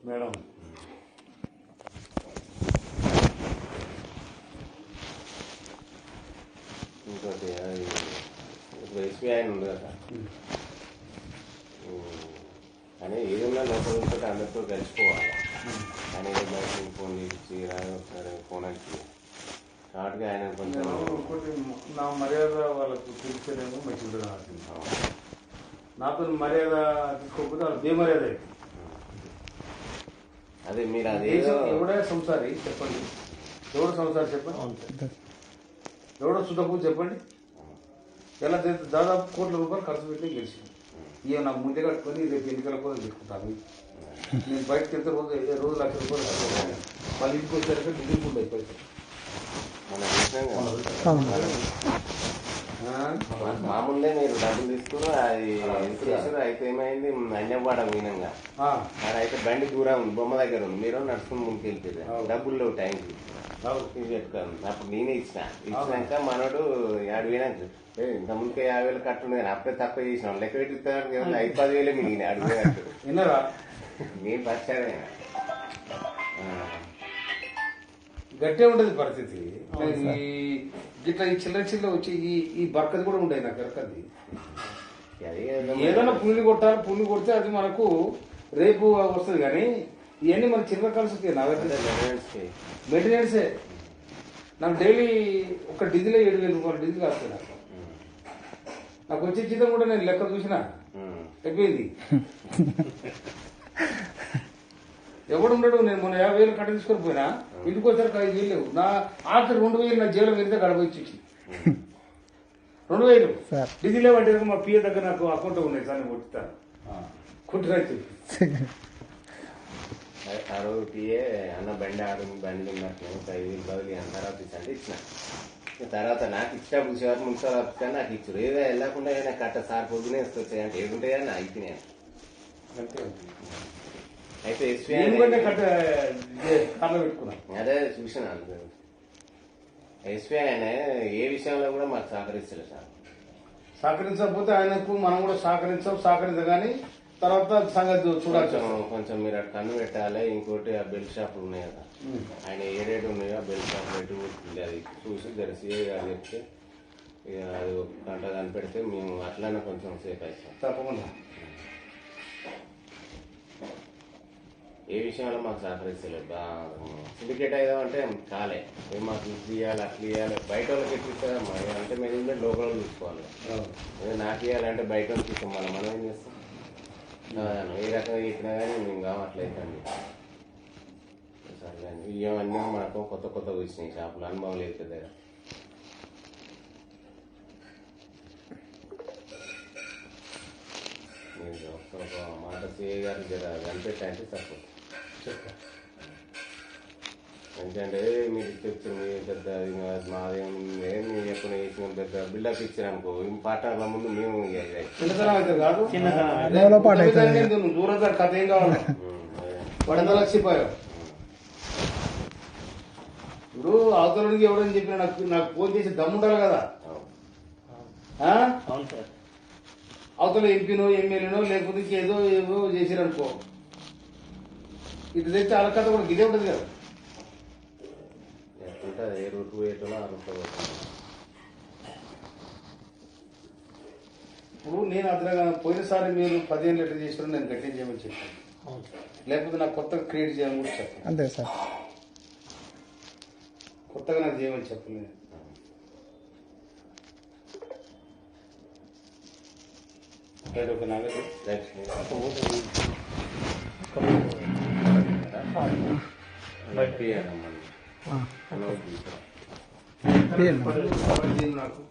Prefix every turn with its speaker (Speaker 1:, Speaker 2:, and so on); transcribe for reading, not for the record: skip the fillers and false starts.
Speaker 1: Madam
Speaker 2: ఇంకోటి ఇప్పుడు SBI ఉంది కదా కానీ ఏదైనా లోపల ఉంటే అందరితో కలిసిపోవాలి ఆయన బయట ఫోన్ ఇచ్చి ఒకసారి ఫోన్ వచ్చి కాబట్టి ఆయన కొంచెం
Speaker 1: ఇంకోటి నా మర్యాద వాళ్ళకు తెలిసేదేమో మంచిగా నాతో మర్యాద తీసుకోకపోతే వాళ్ళు బేమర్యాద అవుతుంది.
Speaker 2: అదే మీరు అదే
Speaker 1: ఎవడే సంసారి చెప్పండి, ఎవడో సంసారి చెప్పండి, ఎవడో సుతకు చెప్పండి. ఎలా దాదాపు కోట్ల రూపాయలు ఖర్చు పెట్టి గెలిచింది. ఇక నాకు ముందే కట్టుకొని రేపు ఎన్నికల కోసం పెట్టుకుంటాను. నేను బయటకు వెళ్తే రోజు ₹1,00,000 మళ్ళీ ఇంటికి వచ్చాక డిగ్రీ ఉండేది పైసలు.
Speaker 2: మామూలుగా మీరు డబ్బులు తీసుకుని అది ఎంత చేసారు అయితే ఏమైంది అన్యవాడ మీనంగా అయితే బండి దూరం ఉంది, బొమ్మ దగ్గర ఉంది, మీరు నడుచుకుని ముందుకు వెళ్ళిపోయారు. డబ్బులు లేవు టైంకి పెట్టుకోను. అప్పుడు నేనే ఇచ్చినాక మనోడు 50,000 ఇంత ముందుకే 50,000 కట్టుండే కానీ అప్పుడే తక్కువ చేసినాం. లెక్క పెట్టిస్తాను 5-10,000 మిగిలిన అడిగినట్టు
Speaker 1: విన్నారా
Speaker 2: నేను పచ్చాడే
Speaker 1: గట్టే ఉండేది పరిస్థితి. ఇట్లా ఈ చిల్లర వచ్చి ఈ బర్కది కూడా ఉండేది నాకు ఎరకది. ఏదైనా పుల్లి కొట్టాలి, పుల్లి కొడితే అది మనకు రేపు వస్తుంది. కానీ ఇవన్నీ మన చిల్లర కలిసి మెయింటెనెన్సే. నాకు డైలీ ఒక డీజిల్ ₹7,000 డీజిల్ వస్తుంది. నాకు వచ్చే జీతం కూడా నేను లెక్క చూసినా అయిపోయింది. ఎవడు ఉండడు. నేను మొన్న 50,000 కట్ట తీసుకొని పోయినా, ఇంటికి వచ్చారు 5,000 లేవు. నా ఆఖరి 2,000 నా జైలు వెళ్తే గడపోయి 2,000 డీజిల్ లేవంటే మా పిఏ దగ్గర నాకు అకౌంట్ ఉన్నాయి సార్, నేను కొట్టిస్తాను కొట్టిరైతే
Speaker 2: ఆ రోజు పిఏ అన్న బండి బండి ఉన్నట్టు 5,000 బదులు అని తర్వాత అంటే ఇచ్చిన. తర్వాత నాకు ఇచ్చినప్పుడు శివారు మున్సిపల్ ఆఫీస్ నాకు ఇచ్చారు. ఏదో వెళ్ళకుండా కట్ట సార్ పొద్దునే వస్తాయి అంటే ఏముంటాయని నా అయిపోయినాయి. అయితే అదే చూసిన ఎస్పీ ఆయన ఏ విషయంలో కూడా మాకు సహకరిస్తారు సార్.
Speaker 1: సహకరించకపోతే ఆయనకు మనం కూడా సహకరించగానే తర్వాత సంగతి చూడాలి.
Speaker 2: కొంచెం మీరు అటు కన్ను పెట్టాలి. ఇంకోటి ఆ బెల్ట్ షాపులు ఉన్నాయి కదా, ఆయన ఏ రేటు ఉన్నాయో ఆ బెల్ట్ షాప్ రేటు అది చూసి సిఐ గారు చెప్తే ఇక అది ఒక గంట కనిపెడితే మేము అట్లనే కొంచెం సేఫ్ అవుతాం.
Speaker 1: తప్పకుండా
Speaker 2: ఏ విషయంలో మాకు సహకరిస్తలేదు. సిండికేట్ అయ్యామంటే కాలే మాకు ఇది ఇవ్వాలి అట్లా ఇవ్వాలి. బయట వాళ్ళకి ఎట్లిస్తారమ్మా అంటే మేము లోకల్ చూసుకోవాలి. నాకు ఇవ్వాలంటే బయట వాళ్ళకి ఇస్తాం. మనం ఏం చేస్తాం? ఏ రకంగా చెప్పినా కానీ మేము కావట్లేదండి. సరే ఇవన్నీ మనకు కొత్త కొత్తగా వచ్చినాయి షాపులు, అనుభవం లేదు పెద్ద. ఒక మాట సిఐ గారు కనిపెట్టంటే తక్కువ. ఎందుకంటే మీరు చెప్తారు మీరు పెద్ద మాదేం మీరు ఎప్పుడు వేసిన పెద్ద బిల్డప్ ఇచ్చారనుకో పాటల ముందు మేము
Speaker 1: దూరం కథ ఏం కావాలి లక్షిపోయావు. ఇప్పుడు అవతలకి ఎవరని చెప్పిన నాకు ఫోన్ చేసి దమ్ముండాలి కదా. అవతల ఎంపీనో ఎమ్మెల్యేనో లేకపోతే ఏదో ఏదో చేసిరనుకో ఇటు తెచ్చి వాళ్ళ కథ కూడా గిదే ఉంటుంది కదా.
Speaker 2: ఏ రూట్ పోయేటో ఆ రూట్
Speaker 1: ఇప్పుడు నేను అతను పోయినసారి మీరు 15 లీటర్ చేసిన నేను గట్టిగా చేయమని చెప్పాను. లేకపోతే నాకు కొత్తగా క్రియేట్ చేయమని కూడా చెప్పాను. అంతే సార్, కొత్తగా నాకు చేయమని చెప్పలేదు. ఒక నాగరి నాకు